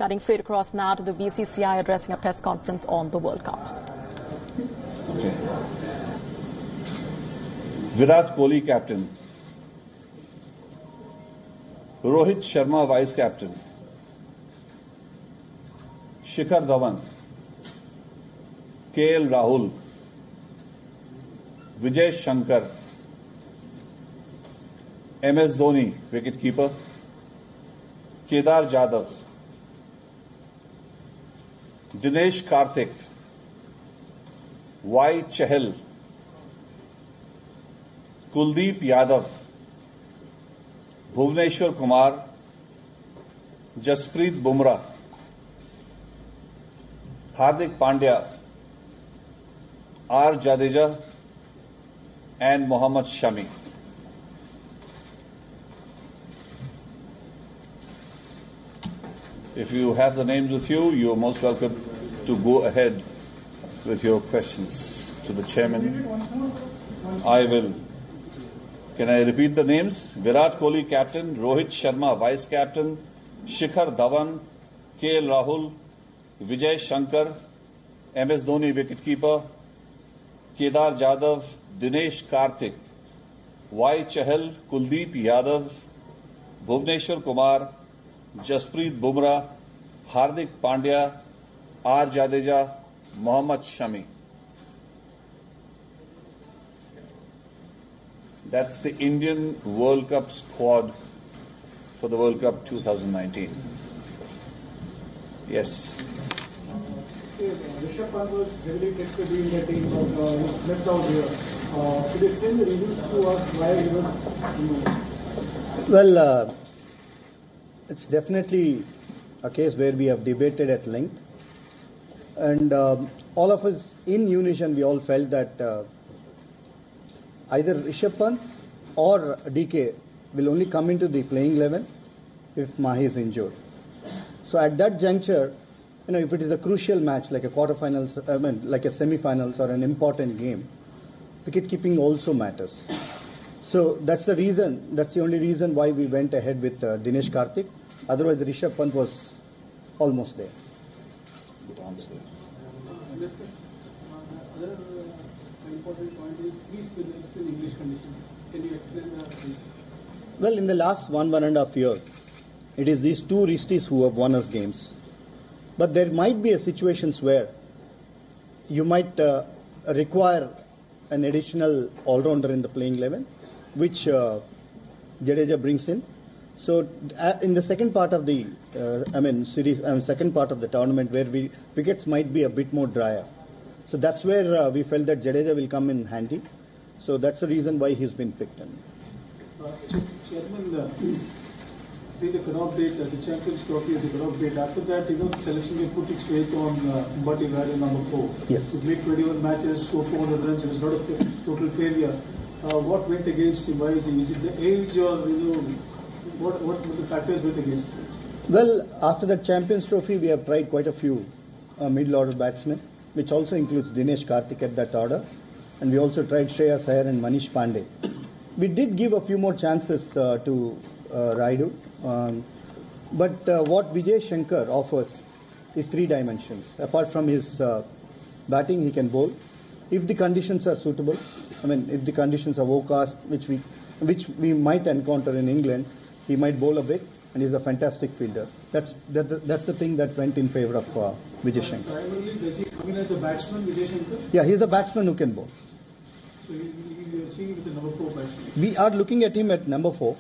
Cutting straight across now to the BCCI addressing a press conference on the World Cup. Okay. Virat Kohli captain, Rohit Sharma vice captain, Shikhar Dhawan, KL Rahul, Vijay Shankar, MS Dhoni wicketkeeper, Kedar Jadhav, Dinesh Karthik, Y Chahal, Kuldeep Yadav, Bhuvneshwar Kumar, Jasprit Bumrah, Hardik Pandya, R Jadeja and Mohammad Shami. If you have the names with you, you are most welcome to go ahead with your questions to the chairman. I will. Can I repeat the names? Virat Kohli captain, Rohit Sharma vice captain, Shikhar Dhawan, KL Rahul, Vijay Shankar, MS Dhoni wicketkeeper, Kedar Jadhav, Dinesh Karthik, Y Chahal, Kuldeep Yadav, Bhuvneshwar Kumar, Jasprit Bumrah, Hardik Pandya, R Jadeja, Mohammad Shami. That's the Indian World Cup squad for the World Cup 2019. Yes. Rishabh Pant was heavily picked to be in the team, but he's missed out here. Could you explain the reasons to us why he was removed? Well, it's definitely a case where we have debated at length. And all of us in unison, we all felt that either Rishabh Pant or DK will only come into the playing 11 if Mahi is injured. So at that juncture, if it is a crucial match like a quarterfinals, like a semi-finals or an important game, wicket keeping also matters. So that's the reason. That's the only reason why we went ahead with Dinesh Karthik. Otherwise, Rishabh Pant was almost there. Good answer. Another important point is three spinners in English conditions. Can you explain that, please? Well, in the last 1.5 years, it is these two Ristis who have won us games. But there might be situations where you might require an additional all-rounder in the playing 11, which Jadeja brings in. So in the second part of the second part of the tournament, where wickets might be a bit more drier. So that's where we felt that Jadeja will come in handy. So that's the reason why he's been picked in. Chairman, the cutoff date, the Champions Trophy is the cutoff date. After that, the selection will put its weight on Mbati Valley number 4. Yes. It made 21 matches, scored 400 runs. It was not a total failure. What went against him? Why is it? Is it the age or what the factors went against him? Well, after the Champions Trophy, we have tried quite a few middle order batsmen, which also includes Dinesh Karthik at that order, and we also tried Shreyas Iyer and Manish Pandey. We did give a few more chances to Raidu. But what Vijay Shankar offers is three dimensions. Apart from his batting, he can bowl. If the conditions are suitable, if the conditions are overcast, which we might encounter in England, he might bowl a bit, and he's a fantastic fielder. That's the thing that went in favor of Vijay Shankar. Primarily, does he come in as a batsman, Vijay Shankar? Yeah, he's a batsman who can bowl. So you're seeing him with the number 4 batsman? We are looking at him at number 4.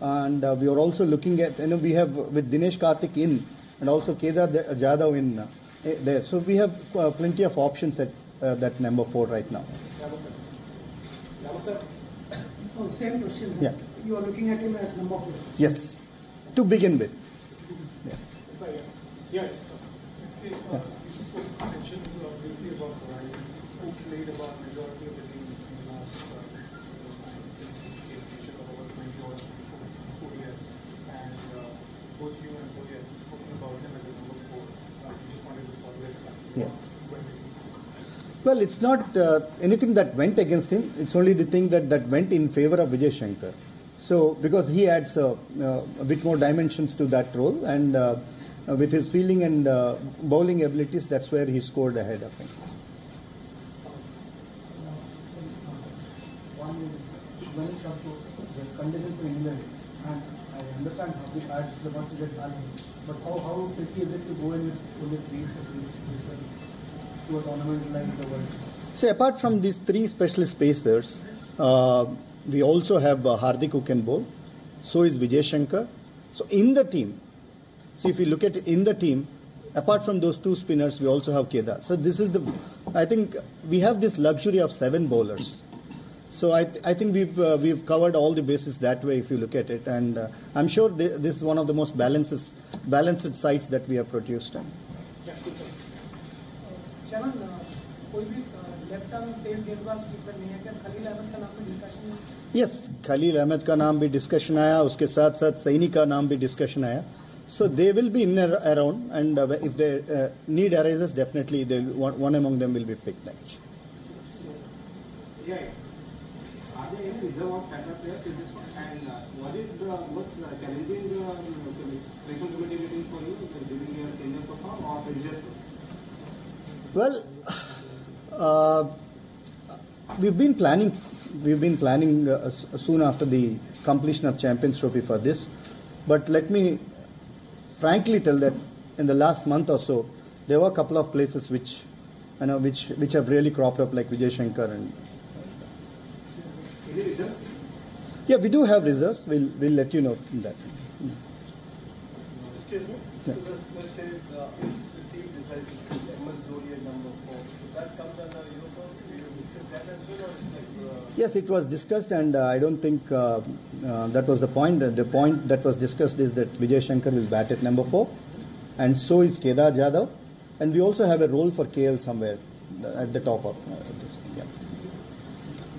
And we are also looking at, we have with Dinesh Karthik in and also Kedar Jadhav in there. So we have plenty of options at that number 4 right now. Oh, same question. Yeah. You are looking at him as number 4. Yes, to begin with. Yeah. You spoke mentioned briefly about Ryan, who played about majority of the games in the last over 20 or 4 years, and both you and Bodhi have spoken about him as a number 4. Just wanted to follow that. Yeah. Well, it's not anything that went against him. It's only the thing that went in favor of Vijay Shankar. So, because he adds a bit more dimensions to that role, and with his fielding and bowling abilities, that's where he scored ahead of him. One is when it comes to the conditions in England, and I understand how it adds the much to get balance, but how tricky is it to go in with only three to a tournament like the World? So apart from these three specialist pacers, we also have Hardik who can bowl. So is Vijay Shankar. So in the team, so if you look at it in the team, apart from those two spinners, we also have Kedar. So this is I think we have this luxury of 7 bowlers. So I think we've covered all the bases that way if you look at it, and I'm sure this is one of the most balanced sides that we have produced. Chairman, कोई भी left arm तेज गेंदबाज keeper नहीं है क्या? खलील अहमद का नाम में discussion है? Yes, Khalil Ahmed का नाम भी डिस्कशन आया, उसके साथ साथ सैनी का नाम भी डिस्कशन आया. So they will be in around, and if the need arises, definitely one among them will be picked next. Yeah. Are there any reserve of standard players in this one? And was it the most challenging responsibility meeting for you during your tenure so far, or is it just? Well, we've been planning soon after the completion of Champions Trophy for this, but let me frankly tell that in the last month or so, there were a couple of places which have really cropped up, like Vijay Shankar and. Any reserve? Yeah, we do have reserves. We'll let you know that. Excuse me. Yeah. So let's say if the team decides to put MS Dhoni at number 4, so that comes under uniform. We will discuss that as well, or it's like. Yes, it was discussed, and I don't think that was the point. The point that was discussed is that Vijay Shankar will bat at number 4, and so is Kedar Jadhav, and we also have a role for KL somewhere at the top of this. Yeah.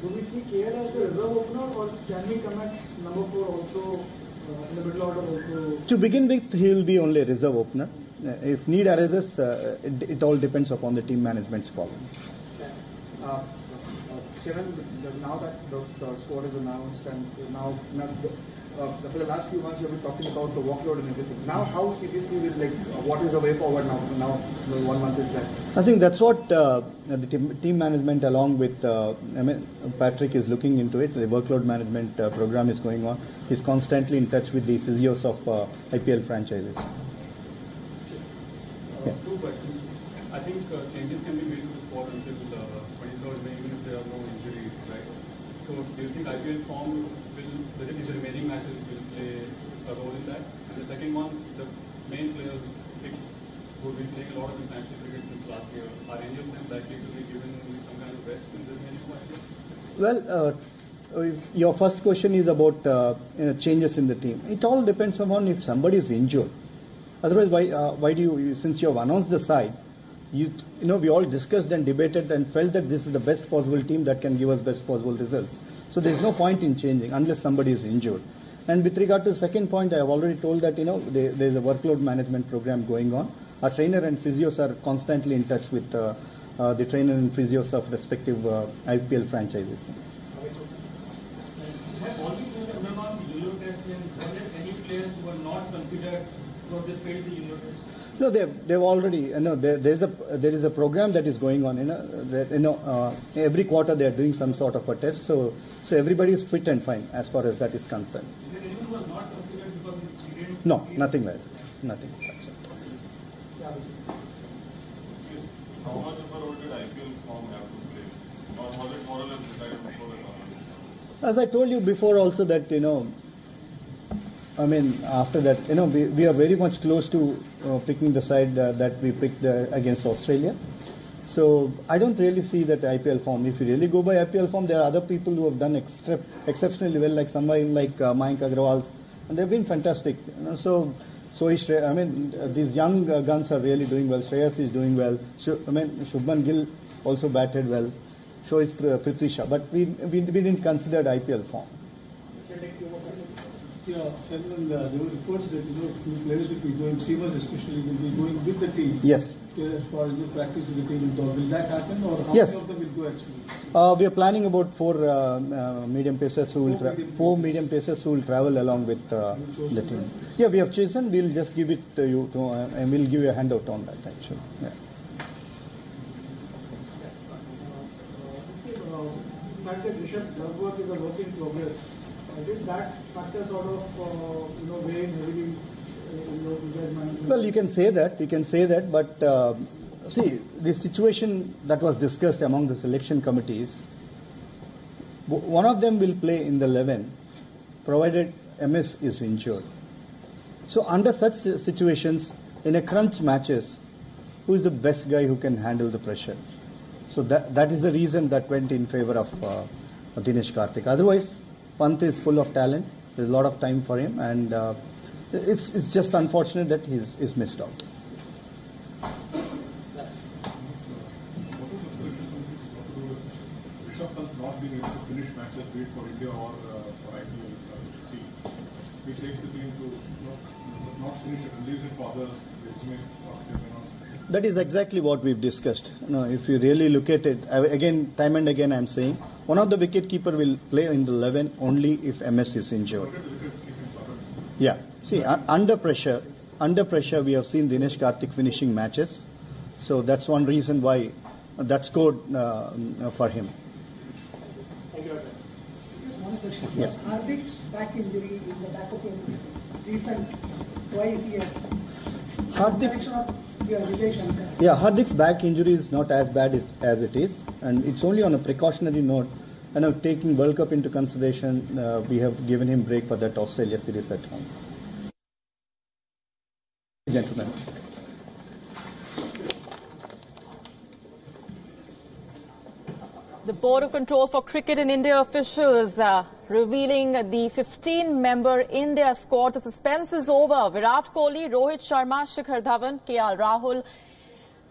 Do we see KL as a reserve opener, or can he come at number 4 also in the middle order also? To begin with, he will be only a reserve opener. If need arises, it all depends upon the team management's call. Chairman, now that the squad is announced, and now for the last few months you have been talking about the workload and everything. Now, how seriously will what is the way forward now? Now, the 1 month is left. I think that's what the team management, along with Patrick, is looking into it. The workload management program is going on. He's constantly in touch with the physios of IPL franchises. Two questions. I think changes can be made to the squad until 23rd May, even if there are no injuries, right? So do you think IPL form whether the remaining matches will play a role in that? And the second one, the main players who will be playing a lot of international cricket since last year, are any of them likely to be given some kind of rest in the remaining matches? Well, your first question is about changes in the team. It all depends upon if somebody is injured. Otherwise, why do you, since you have announced the side, we all discussed and debated and felt that this is the best possible team that can give us best possible results. So there is no point in changing unless somebody is injured. And with regard to the second point, I have already told that there is a workload management program going on. Our trainer and physios are constantly in touch with the trainer and physios of respective IPL franchises. Have all the players undergone the Euro test, and were there any players who were not considered because they failed the Euro test? No, they've already. There is a program that is going on. Every quarter they are doing some sort of a test. So everybody is fit and fine as far as that is concerned. Is there anyone who was not considered because he didn't? No, nothing like that. Nothing like that. How much of a role did IPL form have to play, or was it more or less decided before the tournament? As I told you before, also that after that, we are very much close to picking the side that we picked against Australia. So I don't really see that IPL form. If you really go by IPL form, there are other people who have done exceptionally well, like somebody like Mayank Agrawal, and they've been fantastic. These young guns are really doing well. Shreyas is doing well. Shubman Gill also batted well. So is Prithvi Shaw. But we didn't consider IPL form. Yeah, and there were reports that few players will be going, Seamers especially, will be going with the team. Yes. As far as the practice with the team and all. Will that happen, or how Yes. many of them will go actually? We are planning about four medium pacers who will four medium pacers who will travel along with the team. Yeah, we have chosen. We'll just give it to you, and we'll give you a handout on that actually. Yeah. The fact that Rishabh's drug work is a work in progress. Did that factor sort of weigh in heavily in Vijay's management? Well, you can say that, but see, the situation that was discussed among the selection committees, one of them will play in the 11, provided MS is injured. So under such situations, in a crunch matches, who is the best guy who can handle the pressure? So that is the reason that went in favor of Dinesh Karthik. Otherwise, Pant is full of talent. There's a lot of time for him, and it's just unfortunate that he's missed out. Rishabh Pant not being able to finish matches, be it for India or for IPL team, we take the team to not finish it and leaves it for others. That is exactly what we've discussed. If you really look at it, again, time and again I'm saying, one of the wicketkeeper will play in the 11 only if MS is injured. Yeah. See, under pressure we have seen Dinesh Karthik finishing matches. So that's one reason why that scored for him. Thank you. Just one question. Yeah. Hardik's back injury in the back of him recent. Why is he here? Hardik's back injury is not as bad as it is, and it's only on a precautionary note. And taking World Cup into consideration, we have given him break for that Australia series at home. Gentlemen. The Board of Control for Cricket in India officials revealing the 15-member India squad. The suspense is over. Virat Kohli, Rohit Sharma, Shikhar Dhawan, KL Rahul,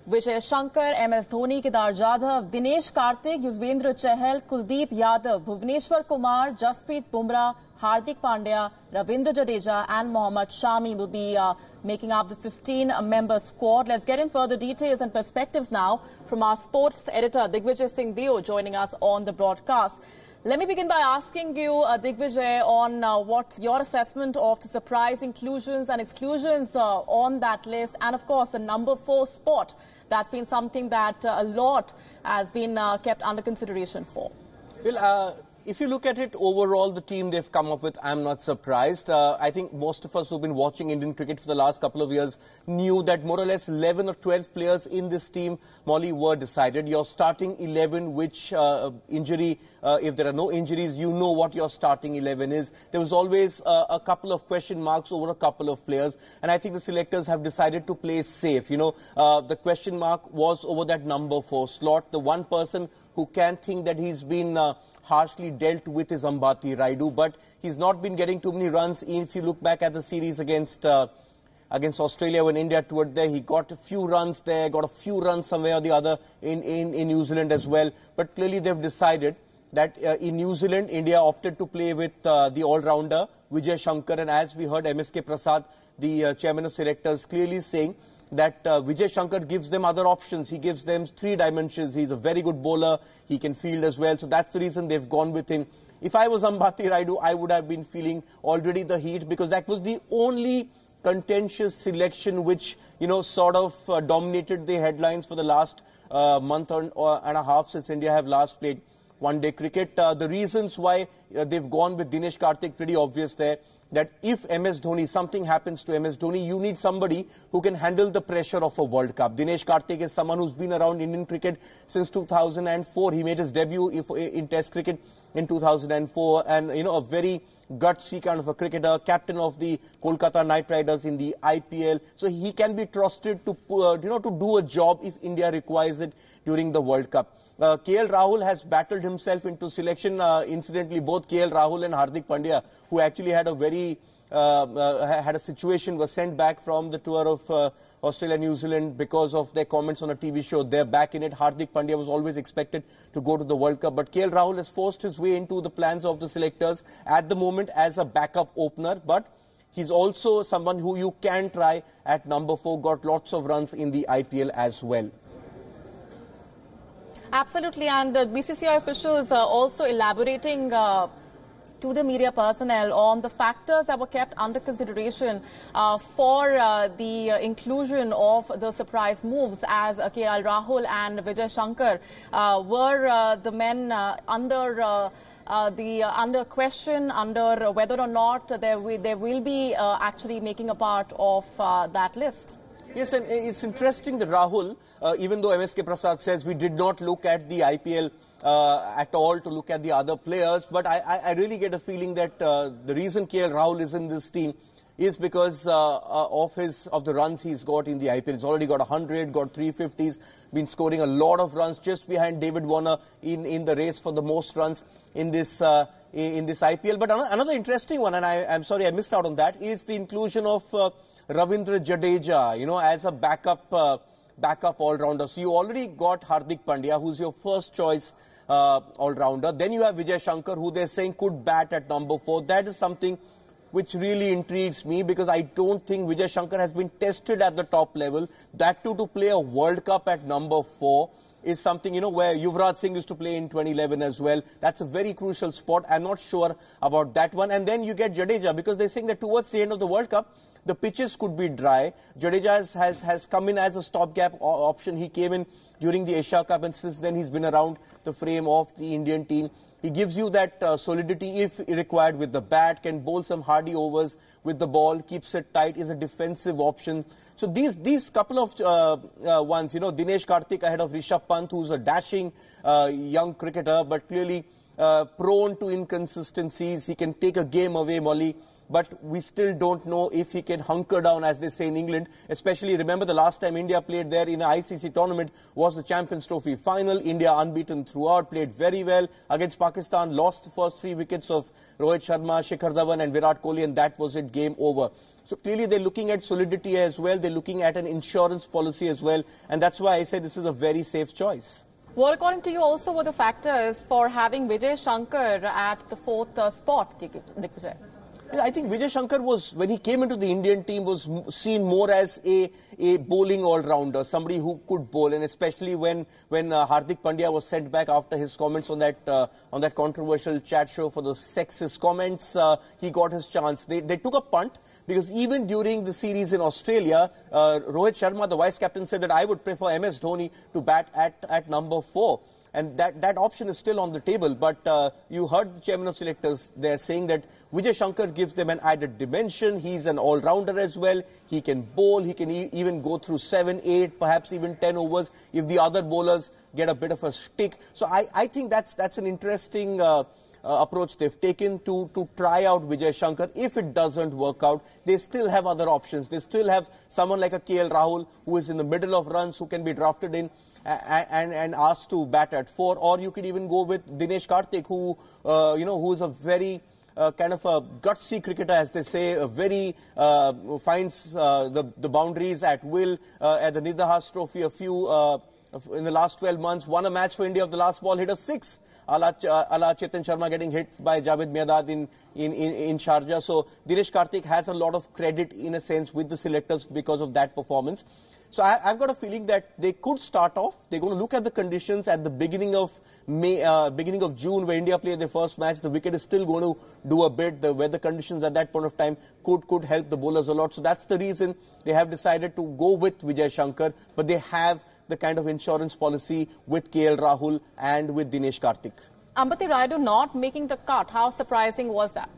Vijay Shankar, MS Dhoni, Kedar Jadhav, Dinesh Karthik, Yuzvendra Chahal, Kuldeep Yadav, Bhuvneshwar Kumar, Jasprit Bumrah, Hardik Pandya, Ravindra Jadeja and Mohammad Shami will be making up the 15-member squad. Let's get in further details and perspectives now from our sports editor Digvijay Singh Dio joining us on the broadcast. Let me begin by asking you, Digvijay, on what's your assessment of the surprise inclusions and exclusions on that list, and of course the number 4 spot. That's been something that a lot has been kept under consideration for. Well, if you look at it overall, the team they've come up with, I'm not surprised. I think most of us who've been watching Indian cricket for the last couple of years knew that more or less 11 or 12 players in this team, Molly, were decided. Your starting 11, which injury, if there are no injuries, you know what your starting 11 is. There was always a couple of question marks over a couple of players, and I think the selectors have decided to play safe. The question mark was over that number 4 slot. The one person who can think that he's been harshly dealt with is Ambati Rayudu, but he's not been getting too many runs. If you look back at the series against Australia when India toured there, he got a few runs there, got a few runs somewhere or the other in New Zealand as well. But clearly they've decided that in New Zealand, India opted to play with the all-rounder Vijay Shankar, and as we heard MSK Prasad, the chairman of selectors, clearly saying that Vijay Shankar gives them other options. He gives them 3 dimensions. He's a very good bowler. He can field as well. So that's the reason they've gone with him. If I was Ambati Rayudu, I would have been feeling already the heat, because that was the only contentious selection which, sort of dominated the headlines for the last month and a half since India have last played one-day cricket. The reasons why they've gone with Dinesh Karthik, pretty obvious there. That if MS Dhoni, something happens to MS Dhoni, you need somebody who can handle the pressure of a World Cup. Dinesh Karthik is someone who's been around Indian cricket since 2004. He made his debut in Test cricket in 2004, and a very gutsy kind of a cricketer, captain of the Kolkata Knight Riders in the IPL. So he can be trusted to to do a job if India requires it during the World Cup. KL Rahul has battled himself into selection. Incidentally, both KL Rahul and Hardik Pandya, who actually had a very had a situation, was sent back from the tour of Australia, New Zealand because of their comments on a TV show. They're back in it. Hardik Pandya was always expected to go to the World Cup, but KL Rahul has forced his way into the plans of the selectors at the moment as a backup opener, but he's also someone who you can try at number 4, got lots of runs in the IPL as well. Absolutely, and the BCCI officials are also elaborating to the media personnel on the factors that were kept under consideration for the inclusion of the surprise moves, as KL Rahul and Vijay Shankar were the men under question, under whether or not they will be actually making a part of that list. Yes, and it's interesting that Rahul, even though MSK Prasad says we did not look at the IPL at all to look at the other players, but I really get a feeling that the reason KL Rahul is in this team is because of the runs he's got in the IPL. He's already got 100, got 350s, been scoring a lot of runs just behind David Warner in the race for the most runs in this IPL. But another interesting one, and I'm sorry I missed out on that, is the inclusion of Ravindra Jadeja, as a backup all-rounder. So you already got Hardik Pandya, who's your first choice all-rounder. Then you have Vijay Shankar, who they're saying could bat at number 4. That is something which really intrigues me, because I don't think Vijay Shankar has been tested at the top level. That too, to play a World Cup at number 4 is something, where Yuvraj Singh used to play in 2011 as well. That's a very crucial spot. I'm not sure about that one. And then you get Jadeja, because they're saying that towards the end of the World Cup, the pitches could be dry. Jadeja has come in as a stopgap option. He came in during the Asia Cup, and since then he's been around the frame of the Indian team. He gives you that solidity if required with the bat, can bowl some hardy overs with the ball, keeps it tight, is a defensive option. So these couple of ones, Dinesh Karthik ahead of Rishabh Pant, who's a dashing young cricketer, but clearly prone to inconsistencies. He can take a game away, Molly, but we still don't know if he can hunker down, as they say in England. Especially, remember the last time India played there in an ICC tournament was the Champions Trophy final. India unbeaten throughout, played very well against Pakistan, lost the first 3 wickets of Rohit Sharma, Shikhar Dhawan and Virat Kohli, and that was it, game over. So clearly they're looking at solidity as well, they're looking at an insurance policy as well, and that's why I say this is a very safe choice. What, according to you, also were the factors for having Vijay Shankar at the 4th spot, Digvijay? I think Vijay Shankar was, when he came into the Indian team, was seen more as a bowling all-rounder, somebody who could bowl, and especially when Hardik Pandya was sent back after his comments on that controversial chat show for the sexist comments, he got his chance. They took a punt, because even during the series in Australia, Rohit Sharma, the vice captain, said that I would prefer MS Dhoni to bat at number 4. And that option is still on the table, but you heard the chairman of selectors there saying that Vijay Shankar gives them an added dimension. He's an all-rounder as well. He can bowl. He can even go through 7, 8, perhaps even 10 overs if the other bowlers get a bit of a stick. So I think that's an interesting approach they've taken to try out Vijay Shankar. If it doesn't work out, they still have other options. They still have someone like a KL Rahul, who is in the middle of runs, who can be drafted in and asked to bat at 4, or you could even go with Dinesh Karthik, who who is a very kind of a gutsy cricketer, as they say, a very finds the boundaries at will. At the Nidahas Trophy, in the last 12 months, won a match for India of the last ball, hit a 6. Ala Chetan Sharma getting hit by Javed Mirdad in Sharjah. So Dinesh Karthik has a lot of credit, in a sense, with the selectors because of that performance. So I've got a feeling that they could start off. They're going to look at the conditions at the beginning of beginning of June, where India played their first match. The wicket is still going to do a bit. The weather conditions at that point of time could help the bowlers a lot. So that's the reason they have decided to go with Vijay Shankar. But they have the kind of insurance policy with KL Rahul and with Dinesh Karthik. Ambati Rayudu not making the cut. How surprising was that?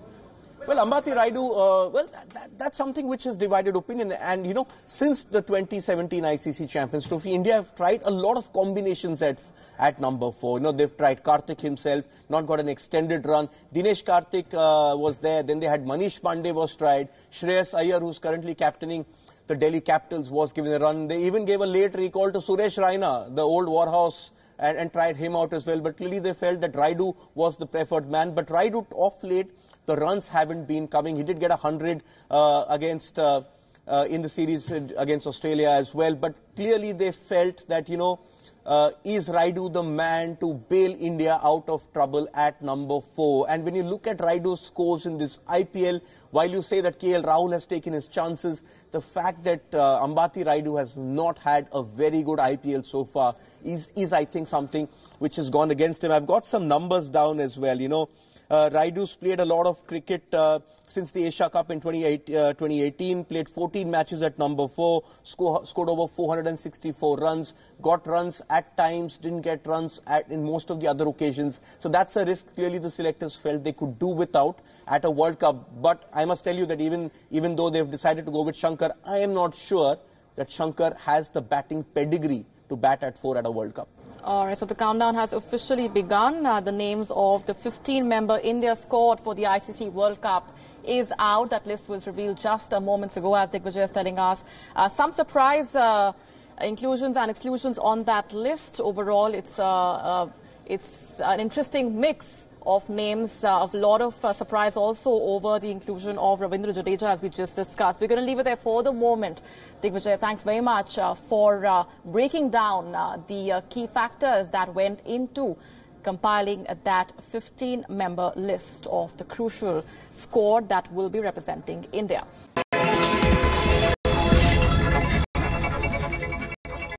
Well, Ambati Rayudu, that's something which has divided opinion. And, since the 2017 ICC Champions Trophy, India have tried a lot of combinations at number 4. They've tried Karthik himself, not got an extended run. Dinesh Karthik was there. Then they had Manish Pandey was tried. Shreyas Iyer, who's currently captaining the Delhi Capitals, was given a run. They even gave a late recall to Suresh Raina, the old warhorse, and tried him out as well. But clearly they felt that Rayudu was the preferred man. But Rayudu, off late, the runs haven't been coming. He did get 100 against in the series against Australia as well, but clearly they felt that, you know, is Rayudu the man to bail India out of trouble at number 4? And when you look at Rayudu's scores in this IPL, while you say that KL Rahul has taken his chances, the fact that Ambati Rayudu has not had a very good IPL so far is I think, something which has gone against him. I've got some numbers down as well, you know. Rayudu's played a lot of cricket since the Asia Cup in 2018, played 14 matches at number 4, scored over 464 runs, got runs at times, didn't get runs in most of the other occasions. So that's a risk clearly the selectors felt they could do without at a World Cup. But I must tell you that even though they've decided to go with Shankar, I am not sure that Shankar has the batting pedigree to bat at 4 at a World Cup. All right, so the countdown has officially begun. The names of the 15-member India squad for the ICC World Cup is out. That list was revealed just moments ago, as Digvijay is telling us. Some surprise inclusions and exclusions on that list. Overall, it's an interesting mix of names, of a lot of surprise also over the inclusion of Ravindra Jadeja, as we just discussed. We're going to leave it there for the moment. Digvijay, thanks very much for breaking down the key factors that went into compiling that 15-member list of the crucial squad that will be representing India.